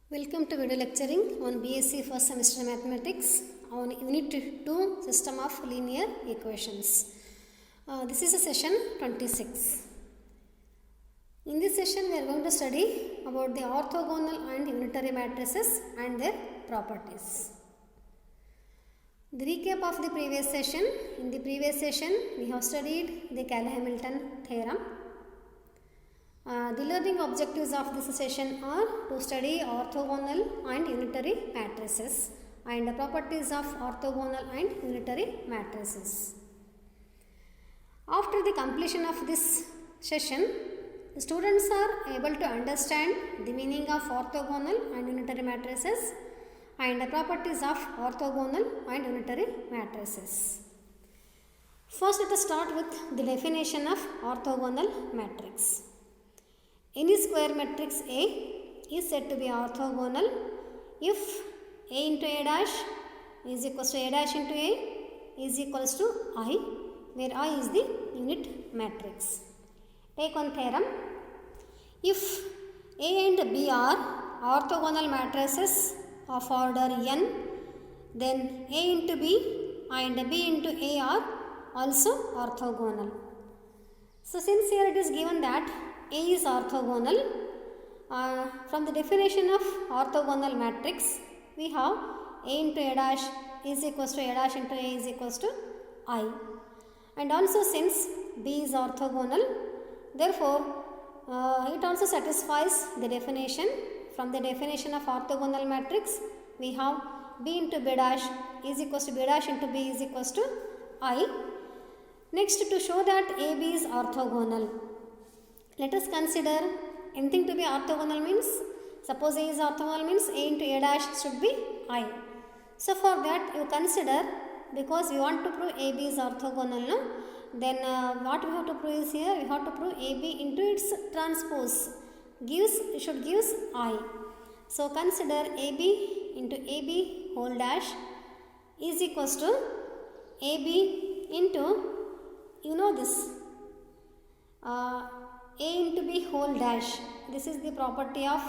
Welcome to video lecturing on BSc first semester mathematics on unit 2 system of linear equations. This is a session 26. In this session we are going to study about the orthogonal and unitary matrices and their properties. The recap of the previous session. In the previous session we have studied the Cayley-Hamilton theorem. The learning objectives of this session are to study orthogonal and unitary matrices and the properties of orthogonal and unitary matrices. After the completion of this session, the students are able to understand the meaning of orthogonal and unitary matrices and the properties of orthogonal and unitary matrices. First, let us start with the definition of orthogonal matrix. Any square matrix A is said to be orthogonal if A into A dash is equals to A dash into A is equals to I, where I is the unit matrix. Take one theorem. If A and B are orthogonal matrices of order n, then A into B and B into A are also orthogonal. So since here it is given that A is orthogonal, from the definition of orthogonal matrix, we have A into A dash is equals to A dash into A is equals to I. And also since B is orthogonal, therefore, it also satisfies the definition. From the definition of orthogonal matrix, we have B into B dash is equals to B dash into B is equals to I. Next, to show that AB is orthogonal, let us consider anything to be orthogonal means, suppose A is orthogonal means A into A dash should be I. So for that you consider, because we want to prove AB is orthogonal, no? Then what we have to prove is here, we have to prove AB into its transpose should gives I. So consider AB into AB whole dash is equals to AB into, you know this, A into B whole dash. This is the property of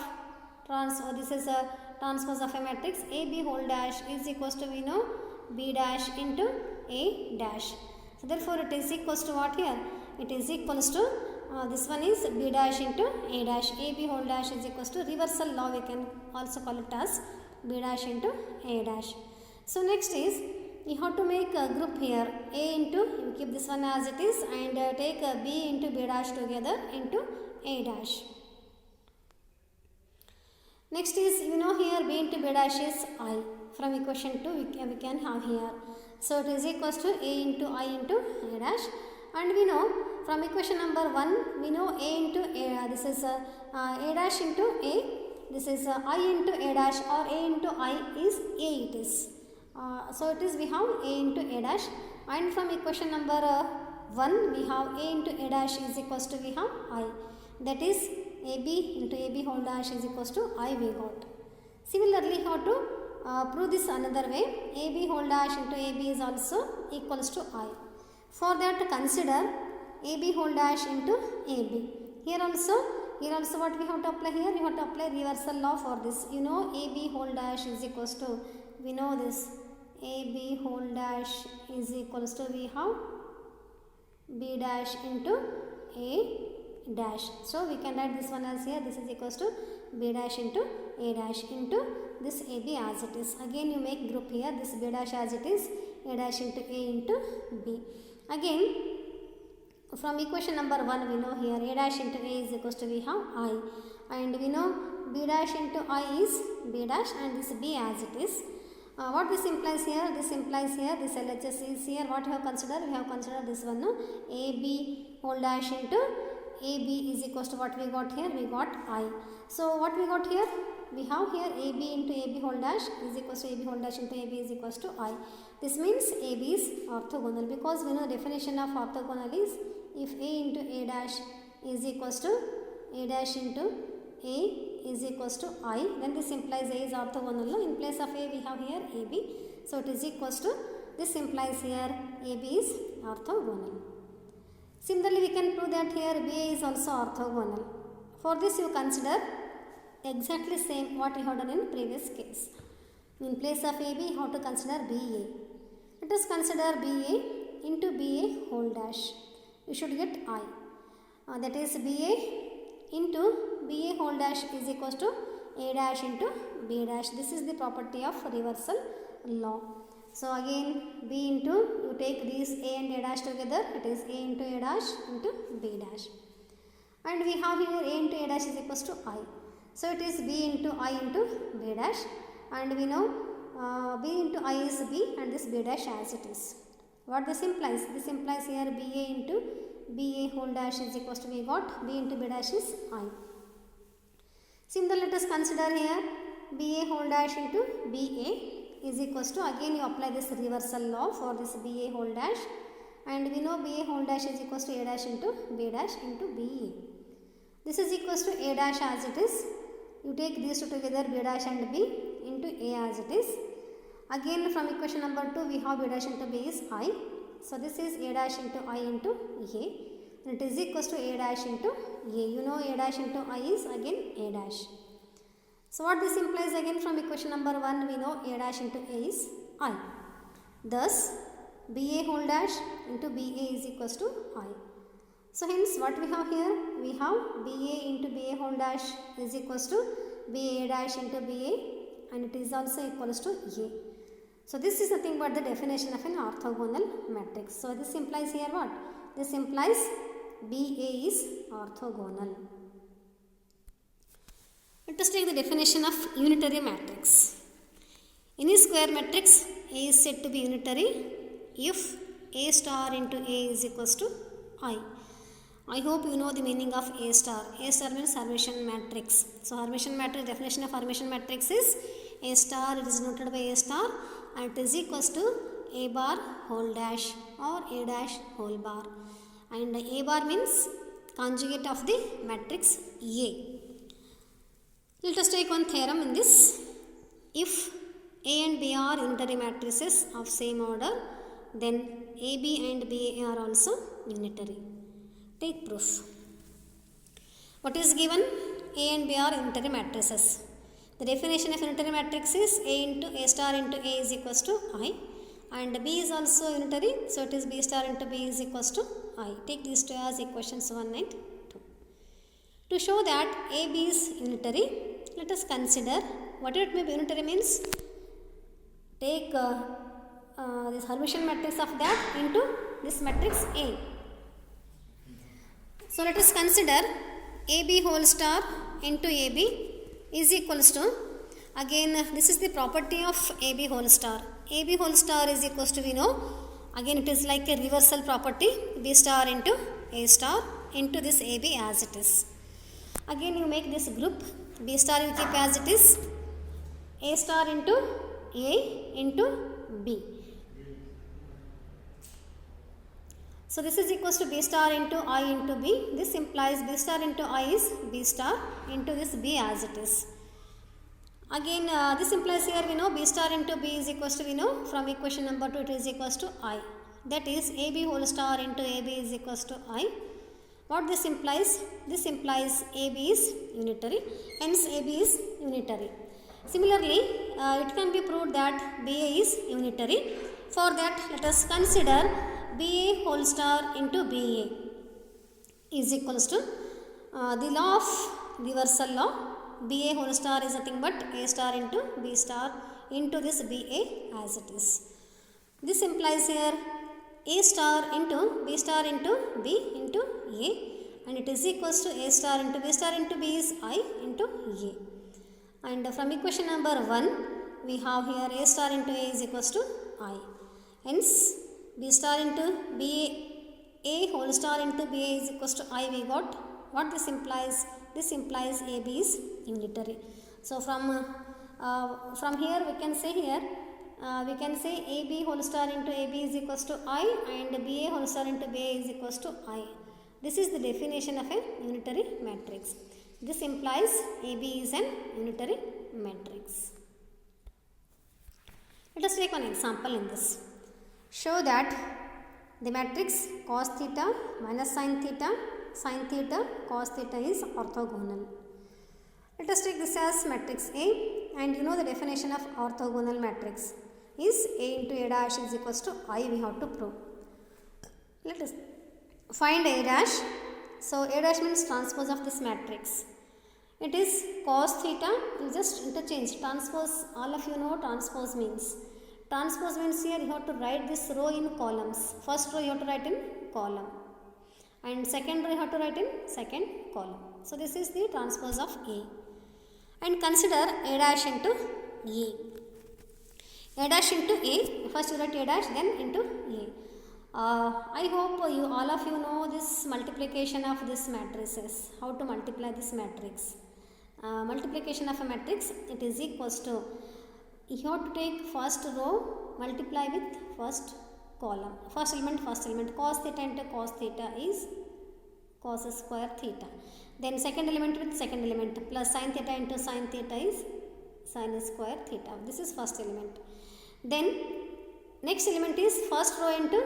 this is a transpose of a matrix. AB whole dash is equals to, we know, B dash into A dash. So therefore it is equals to what here? It is equals to, this one is B dash into A dash. AB whole dash is equals to reversal law, we can also call it as B dash into A dash. So next is, you have to make a group here, A into, you keep this one as it is and take B into B dash together into A dash. Next is, you know here B into B dash is I. From equation 2 we can have here. So it is equals to A into I into A dash, and we know from equation number 1 we know A into A, this is A dash into A, this is I into A dash, or A into I is A it is. So it is, we have A into A dash, and from equation number 1 we have A into A dash is equals to, we have I, that is AB into AB whole dash is equals to I we got. Similarly, how to prove this another way, AB whole dash into AB is also equals to I. For that, consider AB whole dash into AB. Here also what we have to apply here, we have to apply reversal law for this. You know AB whole dash is equals to, we know this, AB whole dash is equals to, we have B dash into A dash. So we can write this one as here, this is equals to B dash into A dash into this AB as it is. Again you make group here, this B dash as it is, A dash into A into B. Again from equation number 1 we know here A dash into A is equals to, we have I, and we know B dash into I is B dash and this B as it is. What this implies here? This implies here, this LHS is here, what we have considered? We have considered this one, no? AB whole dash into AB is equals to what we got here? We got I. So what we got here? We have here AB into AB whole dash is equals to AB whole dash into AB is equals to I. This means AB is orthogonal, because we know the definition of orthogonal is if A into A dash is equals to A dash into A is equals to I, then this implies A is orthogonal. In place of A we have here AB, so it is equals to, this implies here AB is orthogonal. Similarly, we can prove that here BA is also orthogonal. For this you consider exactly same what we have done in previous case. In place of AB, you have to consider BA. Let us consider BA into BA whole dash. You should get I. That is BA into BA whole dash is equals to A dash into B dash. This is the property of reversal law. So again B into, you take these A and A dash together, it is A into A dash into B dash. And we have here A into A dash is equals to I. So it is B into I into B dash. And we know B into I is B and this B dash as it is. What this implies? This implies here BA into BA whole dash is equals to, we got B into B dash is I. Similarly, let us consider here BA whole dash into BA is equals to, again you apply this reversal law for this BA whole dash, and we know BA whole dash is equals to A dash into B dash into BA. This is equals to A dash as it is. You take these two together, B dash and B into A as it is. Again from equation number 2 we have B dash into B is I. So this is A dash into I into A, and it is equals to A dash into A. You know A dash into I is again A dash. So what this implies, again from equation number 1 we know A dash into A is I. Thus BA whole dash into BA is equals to I. So hence what we have here, we have BA into BA whole dash is equals to BA dash into BA, and it is also equals to A. So this is nothing but the definition of an orthogonal matrix. So this implies here what? This implies BA is orthogonal. Let us take the definition of unitary matrix. In a square matrix, A is said to be unitary if A star into A is equals to I. I hope you know the meaning of A star. A star means Hermitian matrix. So Hermitian matrix, definition of Hermitian matrix is A star, it is denoted by A star, and it is equals to A bar whole dash or A dash whole bar. And A bar means conjugate of the matrix A. Let us take one theorem in this. If A and B are unitary matrices of same order, then AB and BA are also unitary. Take proof. What is given? A and B are unitary matrices. The definition of unitary matrix is A into A star into A is equals to I, and B is also unitary, so it is B star into B is equals to I. Take these two as equations 1 and 2. To show that AB is unitary, let us consider what it may be unitary means. Take this Hermitian matrix of that into this matrix A. So let us consider AB whole star into AB is equals to, again this is the property of AB whole star. AB whole star is equals to, we know, again it is like a reversal property, B star into A star into this AB as it is. Again you make this group, B star you keep as it is, A star into A into B. So this is equals to B star into I into B. This implies B star into I is B star into this B as it is. Again this implies here we know B star into B is equals to, we know from equation number 2 it is equals to I. That is AB whole star into AB is equals to I. What this implies? This implies AB is unitary, hence AB is unitary. Similarly, it can be proved that BA is unitary. For that, let us consider BA whole star into BA is equals to the law of reversal law. BA whole star is nothing but A star into B star into this BA as it is. This implies here A star into B star into B into A, and it is equals to A star into B is I into A. And from equation number 1, we have here A star into A is equals to I. Hence, B star into A whole star into BA is equals to I we got. What this implies? This implies AB is unitary. So from here we can say AB whole star into AB is equals to I, and BA whole star into BA is equals to I. This is the definition of a unitary matrix. This implies AB is an unitary matrix. Let us take one example in this. Show that the matrix cos theta minus sin theta, cos theta is orthogonal. Let us take this as matrix A, and you know the definition of orthogonal matrix is A into A dash is equals to I, we have to prove. Let us find A dash. So A dash means transpose of this matrix. It is cos theta. You just interchange transpose. All of you know transpose means. Transpose means here you have to write this row in columns. First row you have to write in column, and second row you have to write in second column. So this is the transpose of A. And consider A dash into A. A dash into A. First you write A dash, then into A. I hope all of you know this multiplication of this matrices. How to multiply this matrix? Multiplication of a matrix, it is equals to, you have to take first row, multiply with first column, first element, cos theta into cos theta is cos square theta. Then second element with second element, plus sin theta into sin theta is sin square theta. This is first element. Then next element is first row into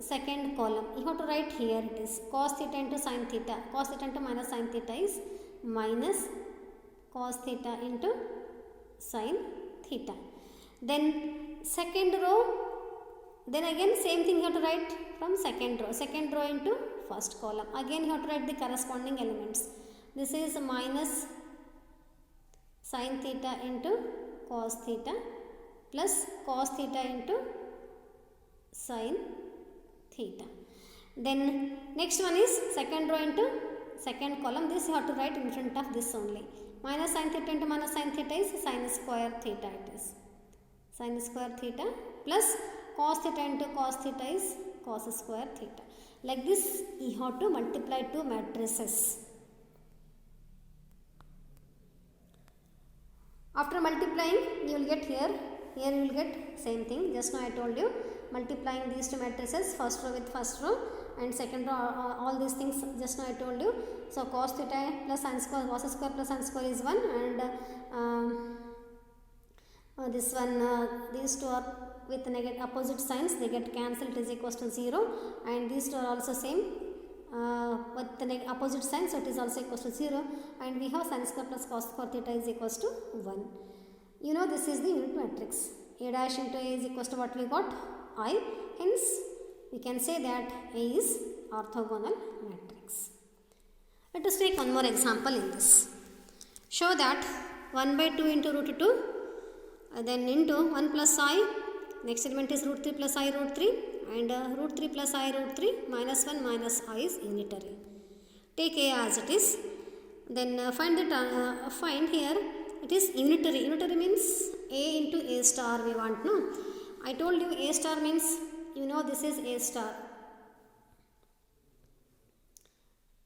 second column. You have to write here, it is cos theta into sin theta. Cos theta into minus sin theta is minus cos theta into sin theta. Then second row, then again same thing you have to write from second row into first column. Again you have to write the corresponding elements. This is minus sin theta into cos theta plus cos theta into sin theta. Then next one is second row into second column. This you have to write in front of this only. Minus sin theta into minus sin theta is sin square theta, it is sin square theta, plus cos theta into cos theta is cos square theta. Like this you have to multiply two matrices. After multiplying you will get here you will get same thing. Just now I told you, multiplying these two matrices, first row with first row and second row, all these things just now I told you. So cos theta plus sin square, cos square plus sin square is 1, and this one, these two are with negative opposite signs, they get cancelled, it is equals to 0, and these two are also same with the opposite sign, so it is also equals to 0, and we have sin square plus cos square theta is equals to 1. You know this is the unit matrix. A dash into A is equals to what we got? I. Hence we can say that A is orthogonal matrix. Let us take one more example in this. Show that 1 by 2 into root 2, then into 1 plus I, next element is root 3 plus I root 3, and root 3 plus I root 3 minus 1 minus I is unitary. Take A as it is. Then find here it is unitary. Unitary means A into A star we want, no? I told you A star means, you know this is A star.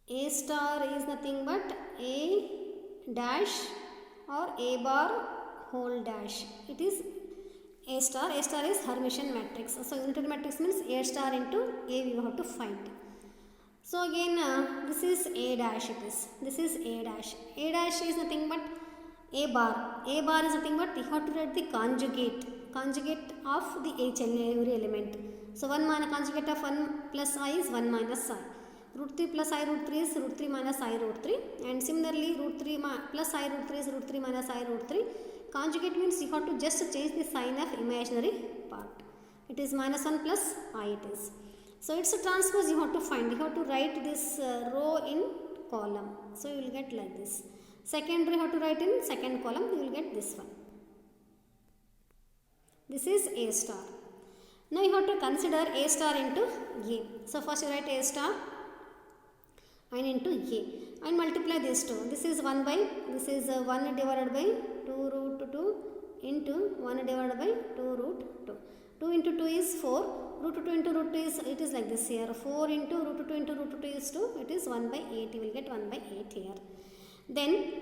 A star is nothing but A dash or A bar whole dash. It is A star. A star is Hermitian matrix. So unitary matrix means A star into A we have to find. So again this is A dash it is. This is A dash. A dash is nothing but A bar. A bar is nothing but you have to write the conjugate of the every element. So 1 minus conjugate of 1 plus I is 1 minus I. Root 3 plus I root 3 is root 3 minus I root 3, and similarly root 3 plus I root 3 is root 3 minus I root 3. Conjugate means you have to just change the sign of imaginary part. It is minus 1 plus I it is. So it's a transpose you have to find. You have to write this row in column. So you will get like this. Second row you have to write in second column, you will get this one. This is A star. Now you have to consider A star into A. So first you write A star and into A and multiply these two. This is 1 by, this is 1 divided by 2 root 2 into 1 divided by 2 root 2. 2 into 2 is 4. Root 2 into root 2 is, it is like this here. 4 into root 2 into root 2 is 2. It is 1 by 8. You will get 1 by 8 here. Then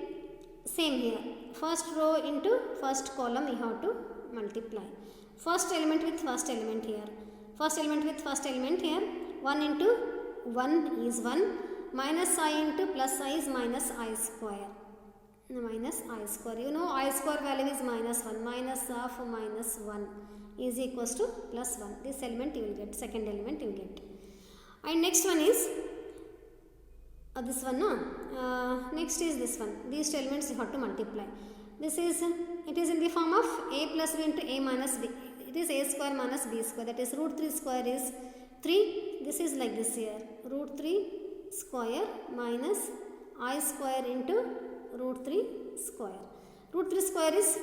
same here. First row into first column you have to multiply. First element with first element here. First element with first element here. 1 into 1 is 1. Minus I into plus I is minus I square. Minus I square. You know I square value is minus 1. Minus of minus 1 is equals to plus 1. This element you will get. Second element you will get. And next one is this one, no? Next is this one. These two elements you have to multiply. This is, it is in the form of a plus b into a minus b. It is a square minus b square. That is root 3 square is 3. This is like this here. Root 3 square minus I square into root 3 square. Root 3 square is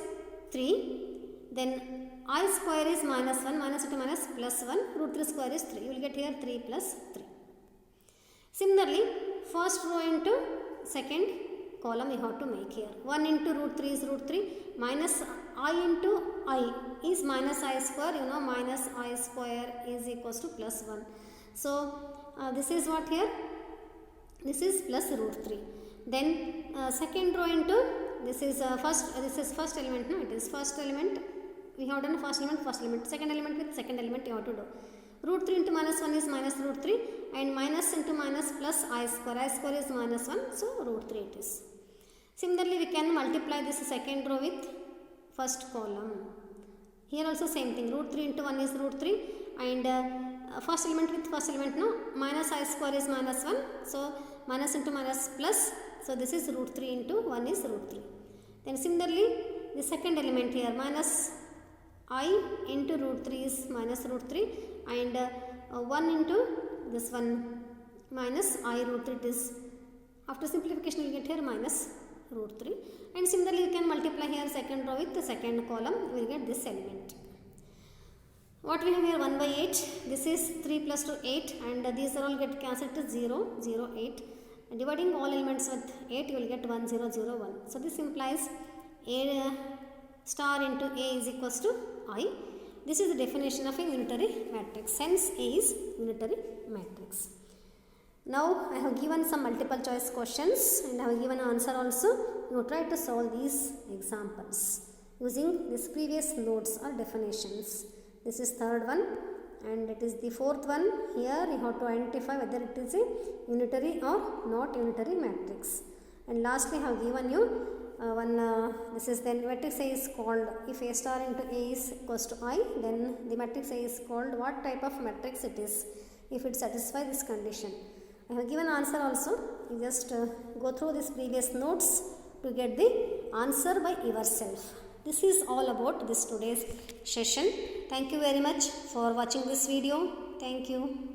3. Then I square is minus 1. Minus into minus plus 1. Root 3 square is 3. You will get here 3 plus 3. Similarly, first row into second column you have to make here. 1 into root 3 is root 3. Minus I into I is minus I square. You know, minus I square is equals to plus 1. So, this is what here? This is plus root 3. Then, second row into, this is first element. No, it is first element. We have done first element. Second element with second element you have to do. Root 3 into minus 1 is minus root 3, and minus into minus plus I square. I square is minus 1, so root 3 it is. Similarly, we can multiply this second row with first column. Here also same thing. Root 3 into 1 is root 3, and first element with first element, no, minus I square is minus 1. So, minus into minus plus. So, this is root 3 into 1 is root 3. Then similarly, the second element here, minus I into root 3 is minus root 3, and 1 into this one minus I root 3 it is. After simplification you will get here minus root 3, and similarly you can multiply here second row with the second column, you will get this element. What we have here 1 by 8, this is 3 plus 2 8, and these are all get cancelled to 0, 0, 8. And dividing all elements with 8 you will get 1, 0, 0, 1. So this implies A star into A is equals to I. This is the definition of a unitary matrix. Hence A is unitary matrix. Now I have given some multiple choice questions and I have given an answer also. You try to solve these examples using this previous notes or definitions. This is third one, and it is the fourth one. Here you have to identify whether it is a unitary or not unitary matrix. And lastly I have given you this is then matrix A is called, if A star into A is equals to I, then the matrix A is called what type of matrix it is if it satisfies this condition. I have given answer also. You just go through this previous notes to get the answer by yourself. This is all about this today's session. Thank you very much for watching this video. Thank you.